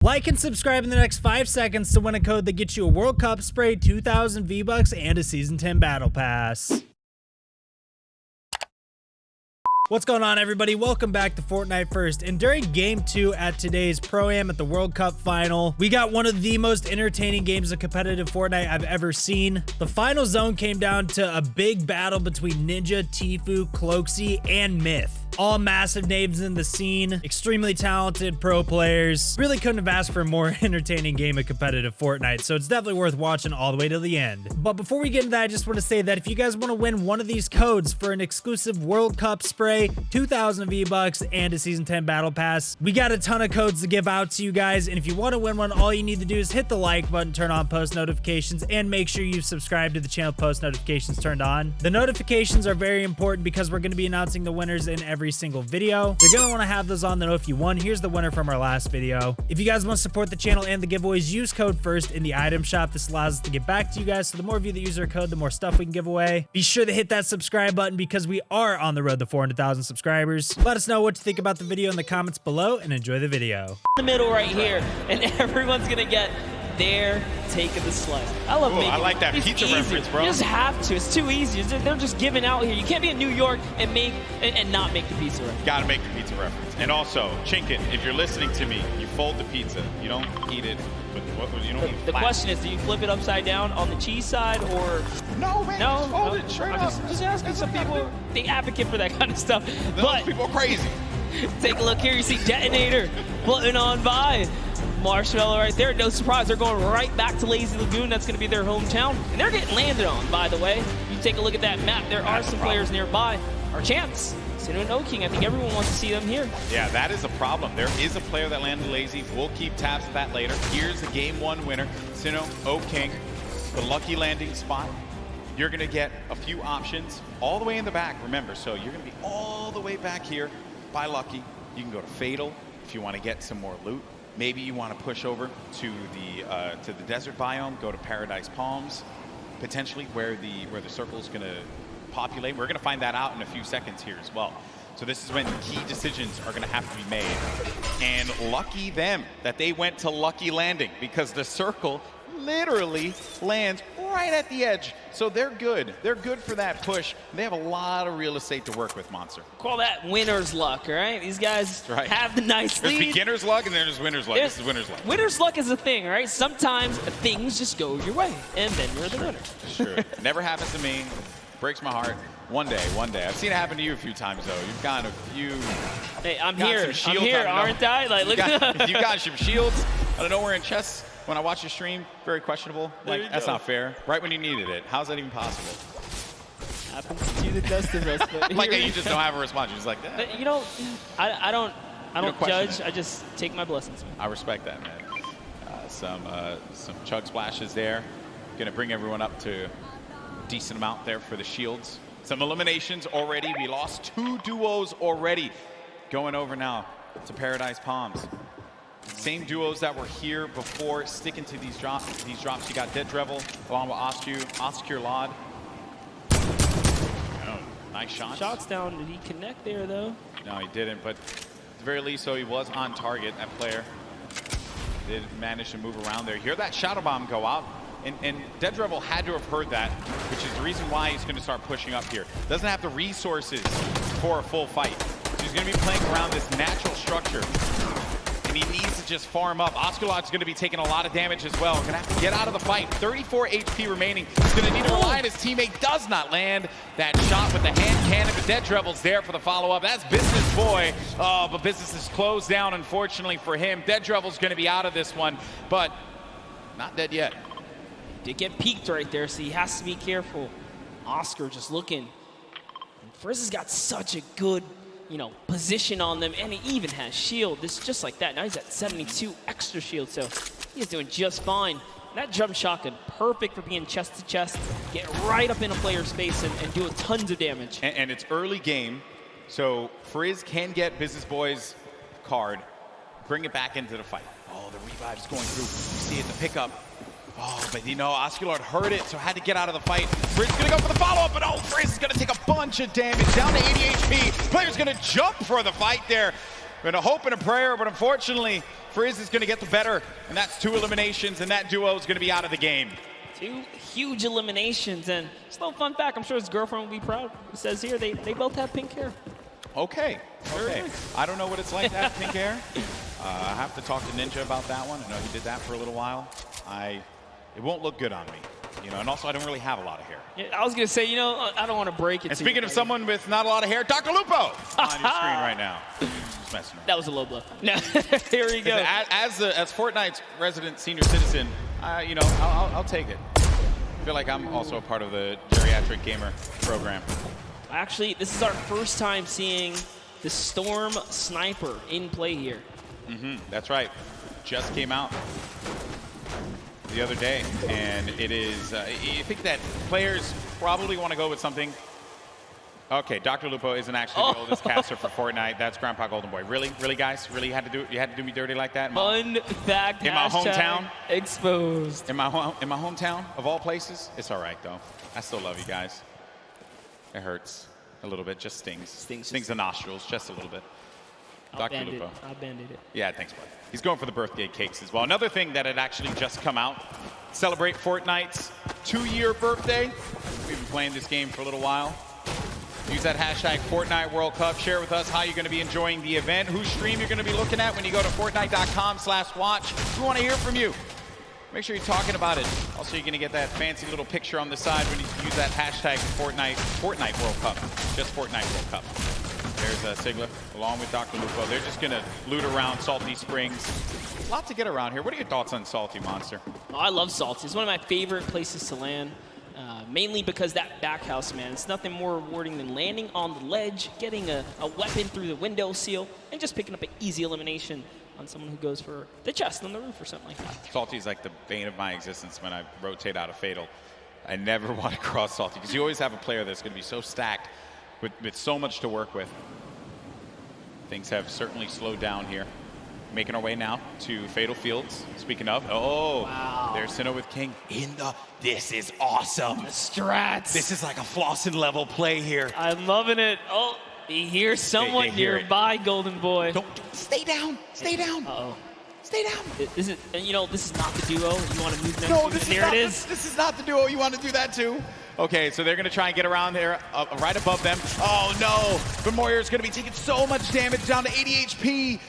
Like and subscribe in the next 5 seconds to win a code that gets you a World Cup spray, 2,000 V-Bucks, and a Season 10 Battle Pass. What's going on, everybody? Welcome back to Fortnite First. And during Game 2 at today's Pro-Am at the World Cup Final, we got one of the most entertaining games of competitive Fortnite I've ever seen. The final zone came down to a big battle between Ninja, Tfue, Cloakzy, and Mech. All massive names in the scene, extremely talented pro players. Really couldn't have asked for a more entertaining game of competitive Fortnite, so it's definitely worth watching all the way to the end. But before we get into that, I just want to say that if you guys want to win one of these codes for an exclusive World Cup spray, 2,000 V-Bucks, and a Season 10 Battle Pass, we got a ton of codes to give out to you guys, and if you want to win one, all you need to do is hit the like button, turn on post notifications, and make sure you subscribe to the channel with post notifications turned on. The notifications are very important because we're going to be announcing the winners in every single video. You're going to want to have those on to know if you won. Here's the winner from our last video. If you guys want to support the channel and the giveaways, use code FIRST in the item shop. This allows us to get back to you guys, so the more of you that use our code, the more stuff we can give away. Be sure to hit that subscribe button because we are on the road to 400,000 subscribers. Let us know what you think about the video in the comments below and enjoy the video. The middle right here, and everyone's going to get their take of the slice. I love making. I like that pizza reference, bro. You just have to. It's too easy. They're just giving out here. You can't be in New York and not make the pizza reference. Gotta make the pizza reference. And also, Chinkin, if you're listening to me, you fold the pizza. You don't eat it. You don't eat the question is, do you flip it upside down on the cheese side or? No, man. No, just fold it straight up. Just asking. Some people they advocate for that kind of stuff. Those people are crazy. Take a look here. You see Detonator floating on by. Marshmello right there. No surprise, they're going right back to Lazy Lagoon. That's going to be their hometown. And they're getting landed on, by the way. You take a look at that map. There are some players nearby. Our chance. Sino and O-King. I think everyone wants to see them here. Yeah, that is a problem. There is a player that landed Lazy. We'll keep tabs of that later. Here's the Game 1 winner. Sino, O-King, the lucky landing spot. You're going to get a few options all the way in the back, remember. So you're going to be all the way back here by Lucky. You can go to Fatal if you want to get some more loot. Maybe you want to push over to the desert biome, go to Paradise Palms, potentially where the circle is going to populate. We're going to find that out in a few seconds here as well. So this is when key decisions are going to have to be made. And lucky them that they went to Lucky Landing, because the circle literally lands right at the edge. So they're good. They're good for that push. They have a lot of real estate to work with, Monster. Call that winner's luck, all right? These guys have the nice lead. There's beginner's luck and there's winner's luck. This is winner's luck. Winner's luck is a thing, all right? Sometimes things just go your way, and then you're the winner. Sure. Never happens to me. Breaks my heart. One day. I've seen it happen to you a few times, though. You've got a few... Hey, I'm here, aren't I? Like, look you got some shields out of nowhere in chests. When I watch your stream, very questionable. Like, that's not fair. Right when you needed it. How's that even possible? Happens to the best of us. But like, you just don't have a response. You're just like, that. You know, I don't judge. I just take my blessings, man. I respect that, man. Some chug splashes there. Gonna bring everyone up to a decent amount there for the shields. Some eliminations already. We lost 2 duos already. Going over now to Paradise Palms. Same duos that were here before, sticking to these drops. You got Dead Drevel along with Oscar Lod. Oh, nice shots. Shots down. Did he connect there, though? No, he didn't, but at the very least, so he was on target, that player. Did manage to move around there. Hear that Shadow Bomb go out, and Dead Drevel had to have heard that, which is the reason why he's going to start pushing up here. Doesn't have the resources for a full fight. So he's going to be playing around this natural structure. And he needs to just farm up. Oscarlot's going to be taking a lot of damage as well. Going to have to get out of the fight. 34 HP remaining. He's going to need to rely on his teammate. Does not land that shot with the hand cannon. But Dead Drevel's there for the follow-up. That's Business Boy. Oh, but Business is closed down, unfortunately for him. Dead Drevel's going to be out of this one, but not dead yet. Did get peeked right there, so he has to be careful. Oscar just looking. Frizz has got such a good position on them, and he even has shield. This is just like that. Now he's at 72 extra shield, so he's doing just fine. That jump shotgun, perfect for being chest to chest, get right up in a player's face and do tons of damage. And it's early game, so Frizz can get Business Boy's card, bring it back into the fight. Oh, the revive's going through. You see it, the pickup. Oh, but Oscar heard it, so had to get out of the fight. Frizz gonna go for the follow-up, but Frizz is gonna take a bunch of damage, down to 80 HP. Player's gonna jump for the fight there. Been a hope and a prayer, but unfortunately, FaZe is going to get the better, and that's 2 eliminations, and that duo is going to be out of the game. 2 huge eliminations, and just a little fun fact, I'm sure his girlfriend will be proud. It says here they both have pink hair. Okay. I don't know what it's like to have pink hair. I have to talk to Ninja about that one. I know he did that for a little while. It won't look good on me. You know, and also I don't really have a lot of hair. Yeah, I was going to say, you know, I don't want to break it. And speaking of someone with not a lot of hair, Dr. Lupo on your screen right now. Just messing around. That was a low blow. No, here we go. As Fortnite's resident senior citizen, you know, I'll take it. I feel like I'm also a part of the geriatric gamer program. Actually, this is our first time seeing the Storm Sniper in play here. That's right. Just came out the other day, and it is, I think that players probably want to go with something. Okay, Dr. Lupo isn't actually the oldest caster for Fortnite. That's Grandpa Golden Boy. Really, guys? Really, you had to do me dirty like that? Fun fact. In my hometown? Exposed. In my hometown, of all places? It's all right, though. I still love you guys. It hurts a little bit, just stings. Stings the nostrils, just a little bit. Dr. Lupo. I'll bandage it. Yeah, thanks, bud. He's going for the birthday cakes as well. Another thing that had actually just come out, celebrate Fortnite's 2-year birthday. We've been playing this game for a little while. Use that hashtag Fortnite World Cup. Share with us how you're going to be enjoying the event, whose stream you're going to be looking at when you go to Fortnite.com/watch. We want to hear from you. Make sure you're talking about it. Also, you're going to get that fancy little picture on the side when you use that hashtag Fortnite World Cup. Just Fortnite World Cup. There's Sigler along with Dr. Lupo. They're just going to loot around Salty Springs. A lot to get around here. What are your thoughts on Salty, Monster? Oh, I love Salty. It's one of my favorite places to land. Mainly because that back house, man, it's nothing more rewarding than landing on the ledge, getting a weapon through the window seal, and just picking up an easy elimination on someone who goes for the chest on the roof or something like that. Salty is like the bane of my existence when I rotate out of Fatal. I never want to cross Salty because you always have a player that's going to be so stacked with so much to work with. Things have certainly slowed down here. Making our way now to Fatal Fields. Speaking of, wow. There's Sinnoh with King in the. This is awesome. The strats. This is like a Flossin level play here. I'm loving it. Oh, he hears someone nearby, Golden Boy. Don't stay down. Stay down. Uh-oh. Stay down. This is, you know, this is not the duo. You want to move them? No, there it is. This is not the duo. You want to do that too? Okay, so they're going to try and get around there, right above them. Oh no! But Moyer is going to be taking so much damage, down to 80 HP.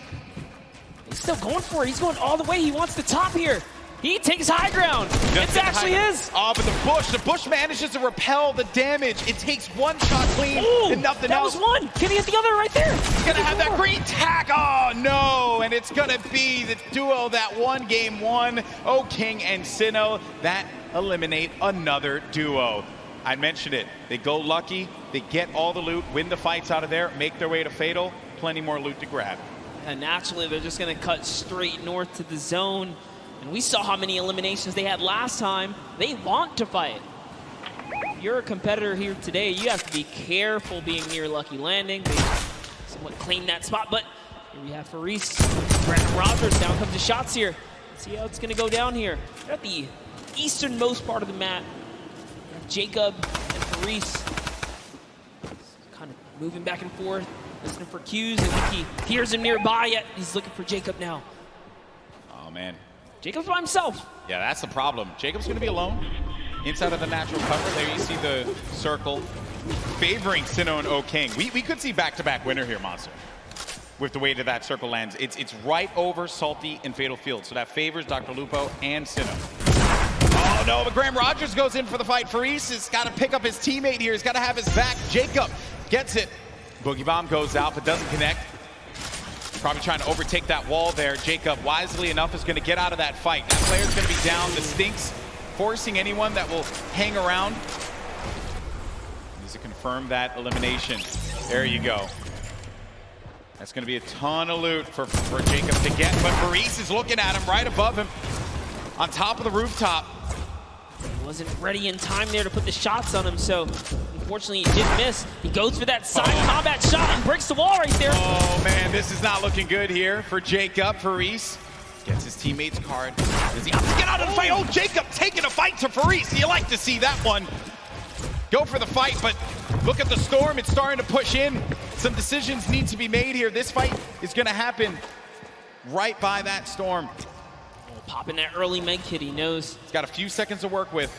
He's still going for it. He's going all the way. He wants the top here. He takes high ground. It's actually his. Oh, but the Bush manages to repel the damage. It takes one shot clean and nothing else. That was one. Can he hit the other right there? He's going to have that green tack. Oh, no. And it's going to be the duo that won game 1. Oh, King and Sinnoh. That eliminate another duo. I mentioned it. They go lucky. They get all the loot, win the fights out of there, make their way to Fatal. Plenty more loot to grab. And naturally, they're just going to cut straight north to the zone. And we saw how many eliminations they had last time. They want to fight. If you're a competitor here today, you have to be careful being near Lucky Landing. They somewhat claim that spot, but here we have FaZe. Brandon Rogers, down comes the shots here. Let's see how it's going to go down here. They're at the easternmost part of the map. We have Jacob and FaZe kind of moving back and forth, listening for cues. I think he hears him nearby, yet he's looking for Jacob now. Oh, man. Jacob's by himself. Yeah, that's the problem. Jacob's going to be alone inside of the natural cover. There you see the circle favoring Sinnoh and O King. We could see back-to-back winner here, Monster, with the way that that circle lands. It's right over Salty and Fatal Field, so that favors Dr. Lupo and Sinnoh. Oh, no, but Graham Rogers goes in for the fight. FaZe has got to pick up his teammate here. He's got to have his back. Jacob gets it. Boogie Bomb goes out, but doesn't connect. Probably trying to overtake that wall there. Jacob, wisely enough, is going to get out of that fight. That player's going to be down. The Stinks forcing anyone that will hang around. Needs to confirm that elimination. There you go. That's going to be a ton of loot for Jacob to get. But FaZe is looking at him right above him on top of the rooftop. He wasn't ready in time there to put the shots on him, so unfortunately he did miss. He goes for that side combat shot and breaks the wall right there. Oh man, this is not looking good here for Jacob. FaZe gets his teammate's card. Does he get out of the fight? Oh, Jacob taking a fight to FaZe. You like to see that one. Go for the fight, but look at the storm. It's starting to push in. Some decisions need to be made here. This fight is going to happen right by that storm. Popping that early Meg kit, he knows. He's got a few seconds to work with.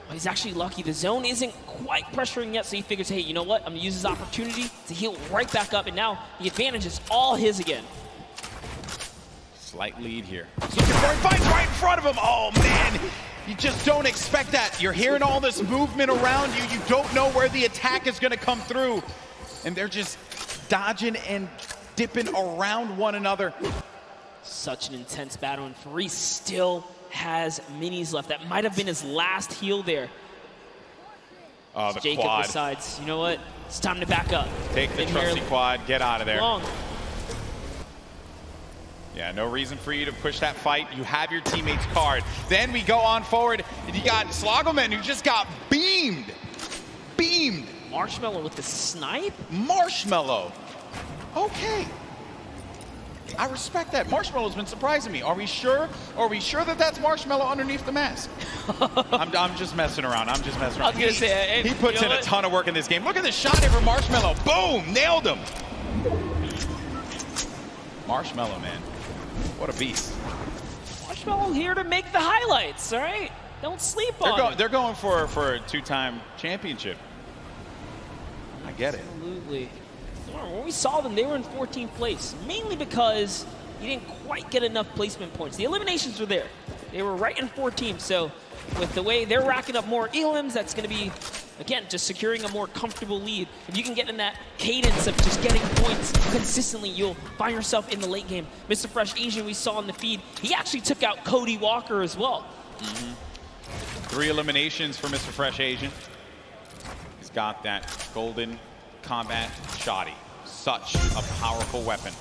Well, he's actually lucky. The zone isn't quite pressuring yet, so he figures, hey, you know what? I'm going to use this opportunity to heal right back up, and now the advantage is all his again. Slight lead here. He's looking for it, finds right in front of him. Oh, man. You just don't expect that. You're hearing all this movement around you. You don't know where the attack is going to come through. And they're just dodging and dipping around one another. Such an intense battle, and Tfue still has minis left. That might have been his last heal there. Oh, the Jacob quad. decides, you know what? It's time to back up. Take the trusty quad, get out of there. Long. Yeah, no reason for you to push that fight. You have your teammate's card. Then we go on forward, and you got Slogoman, who just got beamed. Beamed. Marshmello with the snipe? Marshmello. Okay. I respect that. Marshmello's been surprising me. Are we sure? Are we sure that that's Marshmello underneath the mask? I'm just messing around. I'm just messing around. I was gonna say, he puts in a ton of work in this game. Look at this shot here from Marshmello. Boom! Nailed him. Marshmello, man. What a beast. Marshmello here to make the highlights, all right? Don't sleep on it. They're going for a two-time championship. I get it. Absolutely. When we saw them, they were in 14th place, mainly because you didn't quite get enough placement points. The eliminations were there. They were right in 14th, so with the way they're racking up more elims, that's going to be, again, just securing a more comfortable lead. If you can get in that cadence of just getting points consistently, you'll find yourself in the late game. Mr. Fresh Asian, we saw in the feed, he actually took out Cody Walker as well. 3 eliminations for Mr. Fresh Asian. He's got that golden combat shoddy. Such a powerful weapon.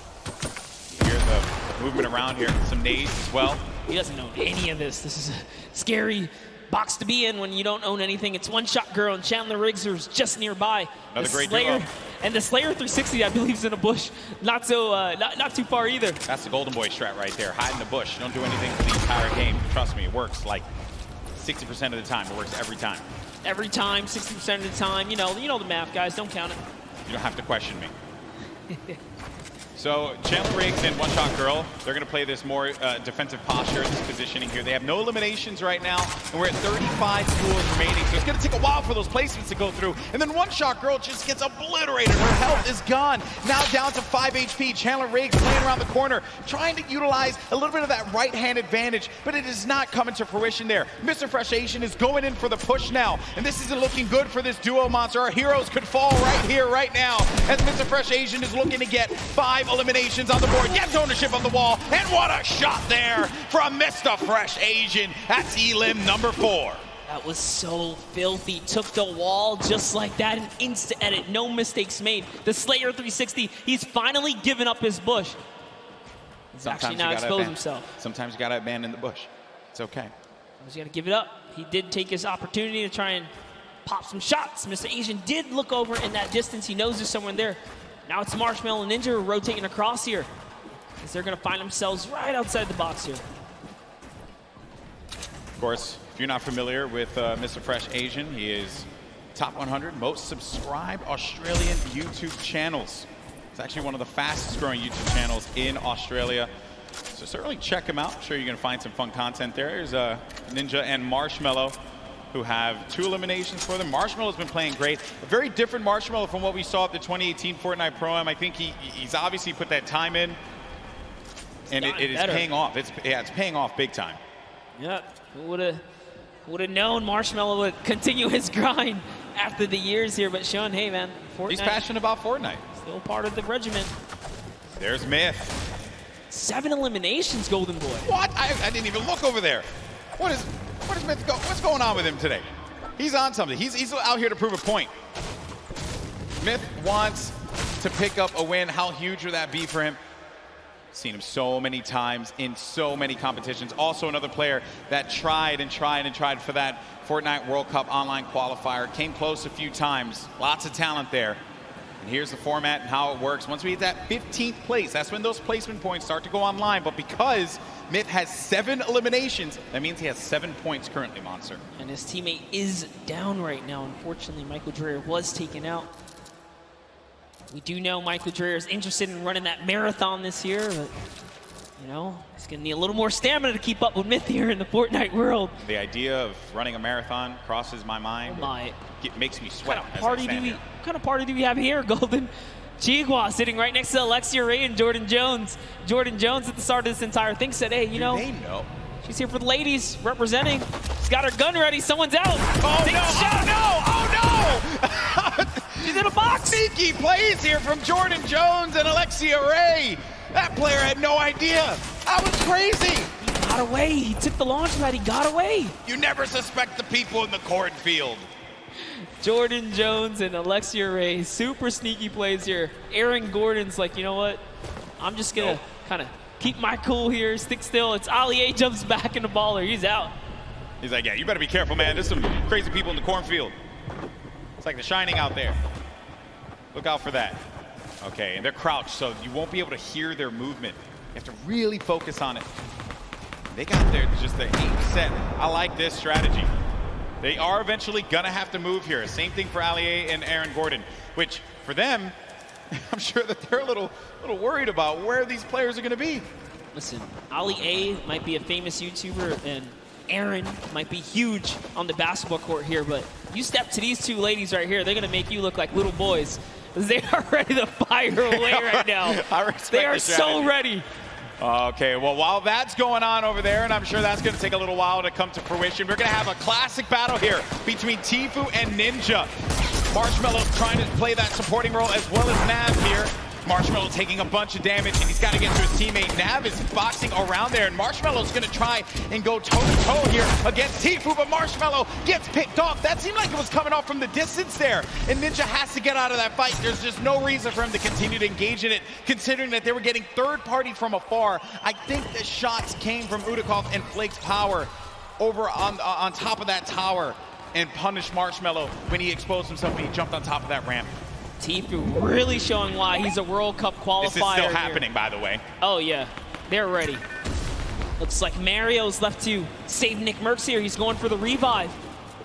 You hear the movement around here. Some nades as well. He doesn't own any of this. This is a scary box to be in when you don't own anything. It's One Shot Girl and Chandler Riggs are just nearby. Another great Slayer, duo. and the Slayer 360, I believe, is in a bush. Not too far either. That's the Golden Boy strat right there. Hide in the bush. Don't do anything for the entire game. Trust me, it works like 60% of the time. It works every time. Every time, 60% of the time. You know the math, guys. Don't count it. You don't have to question me. So Chandler Riggs and One Shot Girl, they're going to play this more defensive posture, this positioning here. They have no eliminations right now, and we're at 35 schools remaining. So it's going to take a while for those placements to go through. And then One Shot Girl just gets obliterated. Her health is gone. Now down to 5 HP. Chandler Riggs playing around the corner, trying to utilize a little bit of that right-hand advantage, but it is not coming to fruition there. Mr. Fresh Asian is going in for the push now, and this isn't looking good for this duo monster. Our heroes could fall right here, right now, as Mr. Fresh Asian is looking to get 5 eliminations on the board, gets ownership on the wall, and what a shot there from Mr. Fresh Asian. That's elim number 4. That was so filthy. Took the wall just like that, an instant edit, no mistakes made. The Slayer 360, he's finally given up his bush. He's actually now exposed himself. Sometimes you gotta abandon the bush. It's okay. He's gotta give it up. He did take his opportunity to try and pop some shots. Mr. Asian did look over in that distance. He knows there's someone there. Now it's Marshmello and Ninja rotating across here, as they're going to find themselves right outside the box here. Of course, if you're not familiar with Mr. Fresh Asian, he is top 100 most subscribed Australian YouTube channels. It's actually one of the fastest growing YouTube channels in Australia. So certainly check him out. I'm sure you're going to find some fun content there. There's Ninja and Marshmello, who have 2 eliminations for them. Marshmello's been playing great. A very different Marshmello from what we saw at the 2018 Fortnite Pro-Am. I think he's obviously put that time in, and it is paying off. It's paying off big time. Yeah, who would have known Marshmello would continue his grind after the years here, but Sean, hey man, Fortnite. He's passionate about Fortnite. Still part of the regiment. There's Myth. 7 eliminations, Golden Boy. What? I didn't even look over there. What is Myth what's going on with him today? He's on something. He's out here to prove a point. Myth wants to pick up a win. How huge would that be for him? Seen him so many times in so many competitions. Also another player that tried for that Fortnite World Cup online qualifier. Came close a few times. Lots of talent there. And here's the format and how it works. Once we hit that 15th place, that's when those placement points start to go online. But because Myth has 7 eliminations, that means he has 7 points currently, Monster. And his teammate is down right now. Unfortunately, Michael Dreyer was taken out. We do know Michael Dreyer is interested in running that marathon this year, but you know, he's gonna need a little more stamina to keep up with Myth here in the Fortnite world. The idea of running a marathon crosses my mind. Oh my. It makes me sweat. What kind of party do we have here, Golden? Chihua sitting right next to Alexia Ray and Jordan Jones. Jordan Jones at the start of this entire thing said, hey, you know, they know. She's here for the ladies, representing. She's got her gun ready, someone's out. Oh no, oh no, oh no! She's in a box! Sneaky plays here from Jordan Jones and Alexia Ray. That player had no idea. That was crazy. He got away, he took the launch pad, he got away. You never suspect the people in the cornfield. Jordan Jones and Alexia Ray, super sneaky plays here. Aaron Gordon's like, you know what? I'm just gonna kind of keep my cool here, stick still. It's Ali A jumps back in the baller, he's out. He's like, yeah, you better be careful, man. There's some crazy people in the cornfield. It's like The Shining out there. Look out for that. Okay, and they're crouched, so you won't be able to hear their movement. You have to really focus on it. They got just their aim set. I like this strategy. They are eventually gonna have to move here. Same thing for Ali A and Aaron Gordon, which for them, I'm sure that they're a little worried about where these players are gonna be. Listen, Ali A might be a famous YouTuber and Aaron might be huge on the basketball court here, but you step to these two ladies right here, they're gonna make you look like little boys. They are ready to fire away right now. They are so ready. Okay, well, while that's going on over there, and I'm sure that's going to take a little while to come to fruition, we're going to have a classic battle here between Tfue and Ninja. Marshmello's trying to play that supporting role as well as Nav here. Marshmello taking a bunch of damage, and he's got to get to his teammate. Nav is boxing around there, and Marshmello's going to try and go toe-to-toe here against Tfue, but Marshmello gets picked off. That seemed like it was coming off from the distance there, and Ninja has to get out of that fight. There's just no reason for him to continue to engage in it, considering that they were getting third-party from afar. I think the shots came from Udakov and Flake's power over on top of that tower and punished Marshmello when he exposed himself and he jumped on top of that ramp. Tfue really showing why he's a World Cup qualifier. This is still happening, by the way. Oh, yeah. They're ready. Looks like Mario's left to save Nickmercs here. He's going for the revive.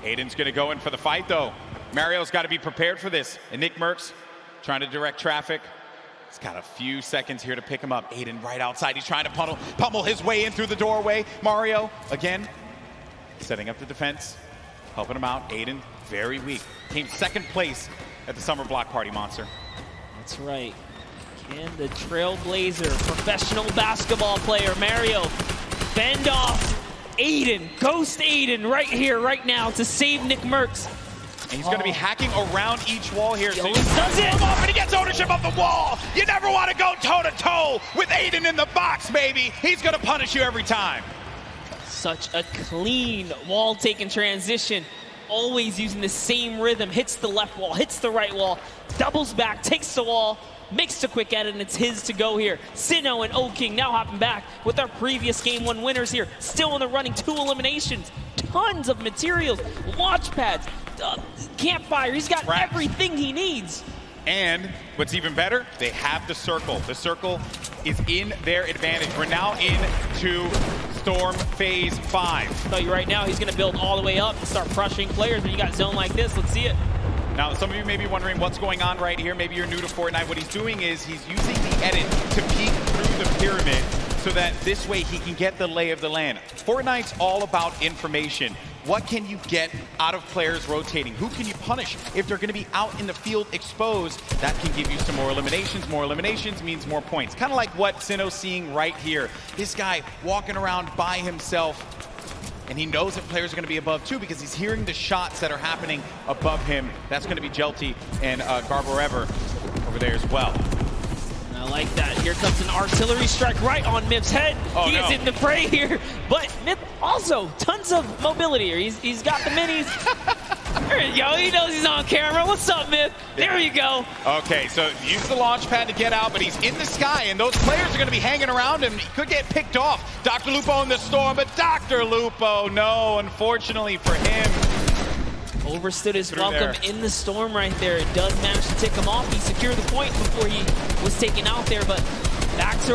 Aiden's going to go in for the fight, though. Mario's got to be prepared for this. And Nickmercs trying to direct traffic. He's got a few seconds here to pick him up. Aiden right outside. He's trying to pummel his way in through the doorway. Mario, again, setting up the defense, helping him out. Aiden, very weak. Came second place at the Summer Block Party, Monster. That's right. Can the Trailblazer, professional basketball player, Mario, fend off Aiden, ghost Aiden right here, right now to save Nickmercs. And he's going to be hacking around each wall here. So he does it! Off and he gets ownership of the wall! You never want to go toe-to-toe with Aiden in the box, baby! He's going to punish you every time. Such a clean wall-taking transition. Always using the same rhythm, hits the left wall, hits the right wall, doubles back, takes the wall, makes the quick edit, and it's his to go here. Sinnoh and O-King now hopping back with our previous Game 1 winners here. Still in the running, 2 eliminations, tons of materials, launch pads, campfire. He's got everything he needs. And what's even better, they have the circle. The circle is in their advantage. We're now into Storm Phase 5. I'll tell you right now, he's going to build all the way up and start crushing players when you got zone like this. Let's see it. Now, some of you may be wondering what's going on right here. Maybe you're new to Fortnite. What he's doing is he's using the edit to peek through the pyramid so that this way he can get the lay of the land. Fortnite's all about information. What can you get out of players rotating? Who can you punish if they're going to be out in the field exposed? That can give you some more eliminations. More eliminations means more points. Kind of like what Sinnoh's seeing right here. This guy walking around by himself, and he knows that players are going to be above too because he's hearing the shots that are happening above him. That's going to be Jelty and Garborever over there as well. I like that. Here comes an artillery strike right on Myth's head. He is in the fray here, but Myth also tons of mobility here. He's got the minis. There you go. He knows he's on camera. What's up, Myth? There you go. Okay, so use the launch pad to get out, but he's in the sky, and those players are going to be hanging around him. He could get picked off. Dr. Lupo in the storm, but Dr. Lupo, no, unfortunately for him. Overstood his welcome in the storm right there. It does manage to tick him off. He secured the point before he was taken out there, but back to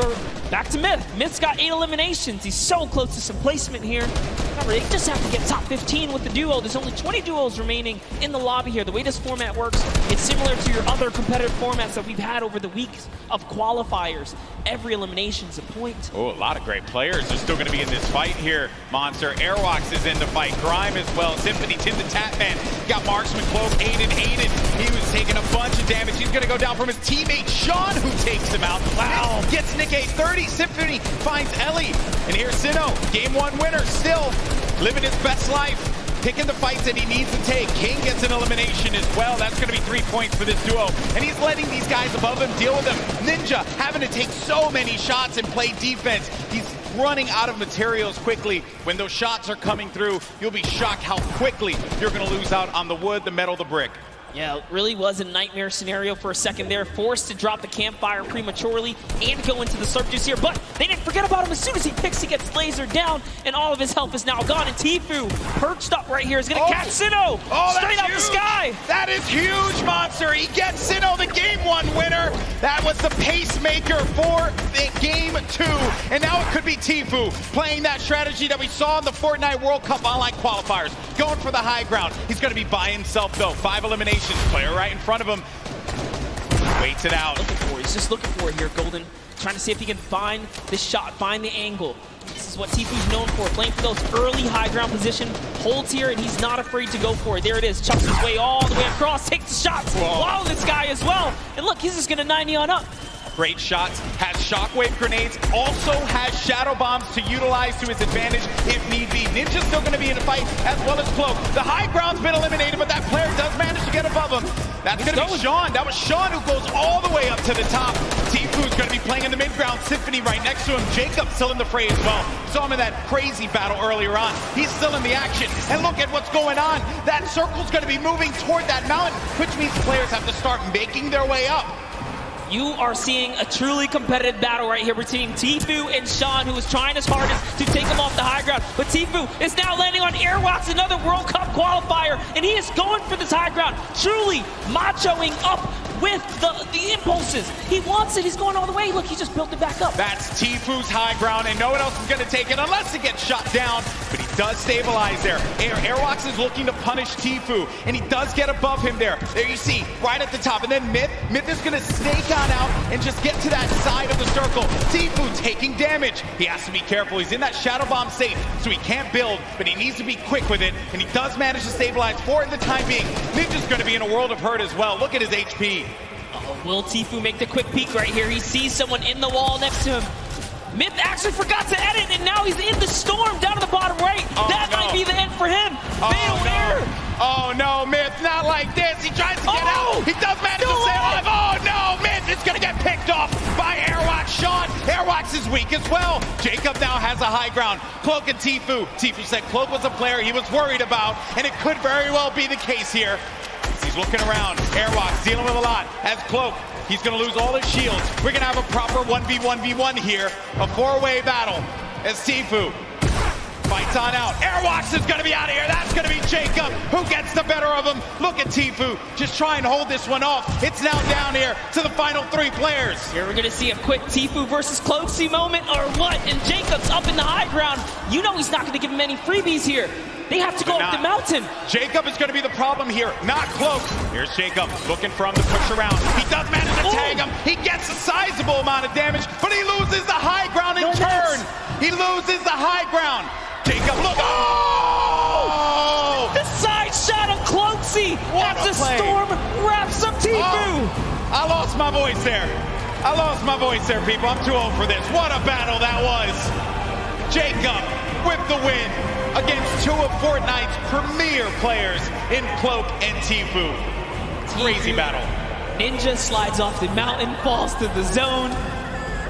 Back to Myth. Myth's got 8 eliminations. He's so close to some placement here. Remember, they just have to get top 15 with the duo. There's only 20 duos remaining in the lobby here. The way this format works, it's similar to your other competitive formats that we've had over the weeks of qualifiers. Every elimination's a point. Oh, a lot of great players are still going to be in this fight here. Monster, Airwalks is in the fight. Grime as well. Symphony, timthetatman. Got Marshmello, Cloak, Aiden. He was taking a bunch of damage. He's going to go down from his teammate, Sean, who takes him out. Wow. Gets Nick a 30. Symphony finds Ellie. And here's Sinnoh, game 1 winner, still living his best life. Picking the fights that he needs to take. King gets an elimination as well. That's going to be 3 points for this duo. And he's letting these guys above him deal with him. Ninja having to take so many shots and play defense. He's running out of materials quickly. When those shots are coming through, you'll be shocked how quickly you're going to lose out on the wood, the metal, the brick. Yeah, it really was a nightmare scenario for a second there. Forced to drop the campfire prematurely and go into the slurp juice here. But they didn't forget about him. As soon as he picks, he gets lasered down, and all of his health is now gone. And Tfue, perched up right here, is going to catch Sinnoh straight out the sky. That is huge, Monster. He gets Sinnoh, the game 1 winner. That was the pacemaker for the game 2. And now it could be Tfue playing that strategy that we saw in the Fortnite World Cup online qualifiers. Going for the high ground. He's going to be by himself, though. 5 eliminations. Player right in front of him. Waits it out. He's just looking for it here, Golden. Trying to see if he can find this shot, find the angle. This is what Tfue's known for, playing for those early high ground position. Holds here, and he's not afraid to go for it. There it is. Chucks his way all the way across, takes the shots. Wow, this guy as well. And look, he's just going to 90 on up. Great shots, has shockwave grenades, also has shadow bombs to utilize to his advantage if need be. Ninja's still going to be in the fight, as well as Cloak. The high ground's been eliminated, but that player does manage to get above him. That's going to be Sean. That was Sean who goes all the way up to the top. Tfue's going to be playing in the mid-ground. Symphony right next to him. Jacob still in the fray as well. Saw him in that crazy battle earlier on. He's still in the action. And look at what's going on. That circle's going to be moving toward that mountain, which means players have to start making their way up. You are seeing a truly competitive battle right here between Tfue and Sean, who is trying his hardest to take him off the high ground. But Tfue is now landing on Airwalks, another World Cup qualifier, and he is going for this high ground, truly machoing up with the impulses. He wants it. He's going all the way. Look, he just built it back up. That's Tfue's high ground, and no one else is going to take it unless it gets shot down. But he does stabilize there. Airwalks is looking to punish Tfue, and he does get above him there. There you see, right at the top. And then Myth is going to snake on out and just get to that side of the circle. Tfue taking damage. He has to be careful. He's in that shadow bomb safe, so he can't build, but he needs to be quick with it, and he does manage to stabilize for it in the time being. Ninja's going to be in a world of hurt as well. Look at his HP. Will Tfue make the quick peek right here? He sees someone in the wall next to him. Myth actually forgot to edit, and now he's in the storm down to the bottom right. That might be the end for him. Fatal error. Oh no, Myth, not like this. He tries to get out. He does manage to stay alive. Oh no, Myth is going to get picked off by Airwalks. Sean, Airwalks is weak as well. Jacob now has a high ground. Cloak and Tfue. Tfue said Cloak was a player he was worried about, and it could very well be the case here. He's looking around. Airwalks dealing with a lot. As Cloak, he's going to lose all his shields. We're going to have a proper 1v1v1 here. A 4-way battle as Tfue fights on out. Airwalks is going to be out of here. That's going to be Jacob who gets the better of him. Look at Tfue just trying to hold this one off. It's now down here to the final 3 players. Here we're going to see a quick Tfue versus Cloakzy moment or what? And Jacob's up in the high ground. You know he's not going to give him any freebies here. They have to go up the mountain. Jacob is going to be the problem here, not Cloak. Here's Jacob looking for him to push around. He does manage to tag him. He gets a sizable amount of damage, but he loses the high ground in turn. He loses the high ground. Jacob, look. Oh! The side shot of Cloakzy as the storm wraps up Tfue. I lost my voice there. People. I'm too old for this. What a battle that was. Jacob with the win against 2 of Fortnite's premier players in Cloak and Tfue. Crazy battle. Ninja slides off the mountain, falls to the zone.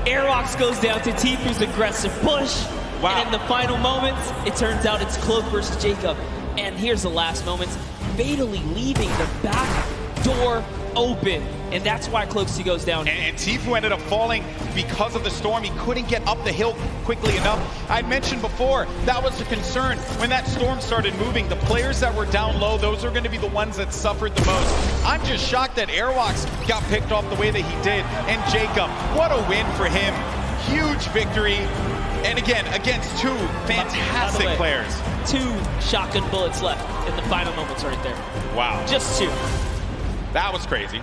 Airwalks goes down to Tfue's aggressive push. Wow. And in the final moments, it turns out it's Cloak versus Jacob. And here's the last moments, fatally leaving the back door open. And that's why Cloakzy goes down. And Tfue ended up falling because of the storm. He couldn't get up the hill quickly enough. I mentioned before, that was the concern. When that storm started moving, the players that were down low, those are going to be the ones that suffered the most. I'm just shocked that Airwalks got picked off the way that he did. And Jacob, what a win for him. huge victory. And again, against two fantastic way, players. 2 shotgun bullets left in the final moments right there. Wow. Just 2. That was crazy.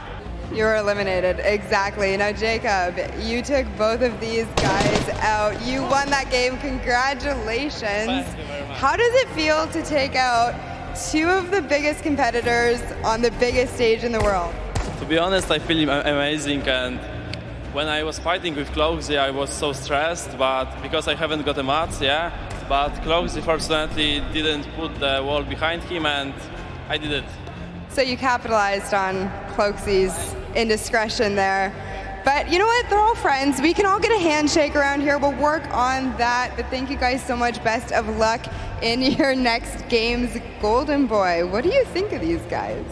You were eliminated, exactly. Now, Jacob, you took both of these guys out. You won that game, congratulations. Thank you very much. How does it feel to take out 2 of the biggest competitors on the biggest stage in the world? To be honest, I feel amazing, and when I was fighting with Cloakzy, I was so stressed, but because I haven't got a match, yeah. But Cloakzy fortunately didn't put the wall behind him, and I did it. So you capitalized on Cloakzy's indiscretion there. But you know what? They're all friends. We can all get a handshake around here. We'll work on that. But thank you guys so much. Best of luck in your next games. Golden Boy, what do you think of these guys?